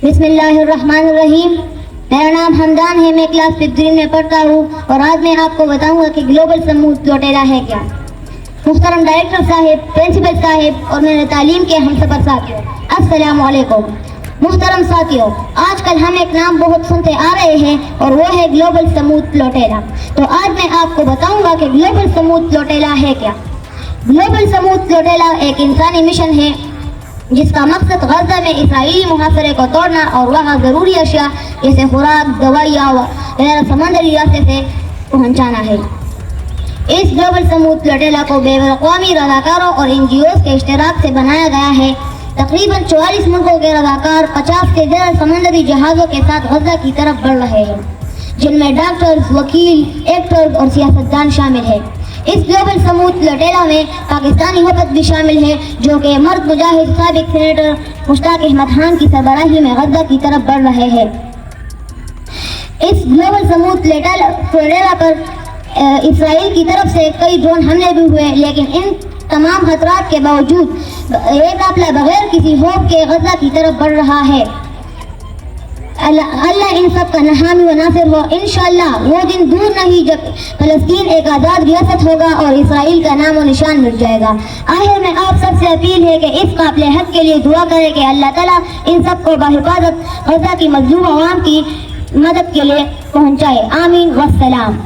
بسم اللہ الرحمن الرحیم. میرا نام حمدان ہے. میں کلاس 5 میں پڑھتا ہوں اور آج میں آپ کو بتاؤں گا کہ گلوبل سمود لوٹیلا ہے کیا. محترم ڈائریکٹر صاحب، پرنسپل صاحب اور میرے تعلیم کے ہم سفر ساتھیوں، السلام علیکم. محترم ساتھیوں، آج کل ہم ایک نام بہت سنتے آ رہے ہیں اور وہ ہے گلوبل سمود لوٹیلا. تو آج میں آپ کو بتاؤں گا کہ گلوبل سمود لوٹیلا ہے کیا. گلوبل سمود لوٹیلا ایک انسانی مشن ہے جس کا مقصد غزہ میں اسرائیلی محاصرے کو توڑنا اور وہاں ضروری اشیاء جیسے خوراک، دوائیاں وغیرہ سمندری راستے سے پہنچانا ہے. اس گلوبل سمود لوٹیلا کو بین الاقوامی رضاکاروں اور NGOs کے اشتراک سے بنایا گیا ہے. تقریباً 44 ملکوں کے رضاکار 50 سے زیادہ سمندری جہازوں کے ساتھ غزہ کی طرف بڑھ رہے ہیں، جن میں ڈاکٹرز، وکیل، ایکٹرز اور سیاستدان شامل ہیں. اس گلوبل سمود لوٹیلا میں پاکستانی حکومت بھی شامل ہے، جو کہ مرد مجاہد سابق سینیٹر مشتاق احمد خان کی سربراہی میں غزہ کی طرف بڑھ رہے ہیں. اس گلوبل سمود لوٹیلا پر اسرائیل کی طرف سے کئی ڈرون حملے بھی ہوئے، لیکن ان تمام خطرات کے باوجود یہ قافلہ بغیر کسی خوف کے غزہ کی طرف بڑھ رہا ہے. اللہ ان سب کا حامی و ناصر ہو. انشاءاللہ وہ دن دور نہیں جب فلسطین ایک آزاد ریاست ہوگا اور اسرائیل کا نام و نشان مٹ جائے گا. آخر میں آپ سب سے اپیل ہے کہ اس قافلے حق کے لیے دعا کریں کہ اللہ تعالیٰ ان سب کو بحفاظت غزہ کی مظلوم عوام کی مدد کے لیے پہنچائے. آمین والسلام.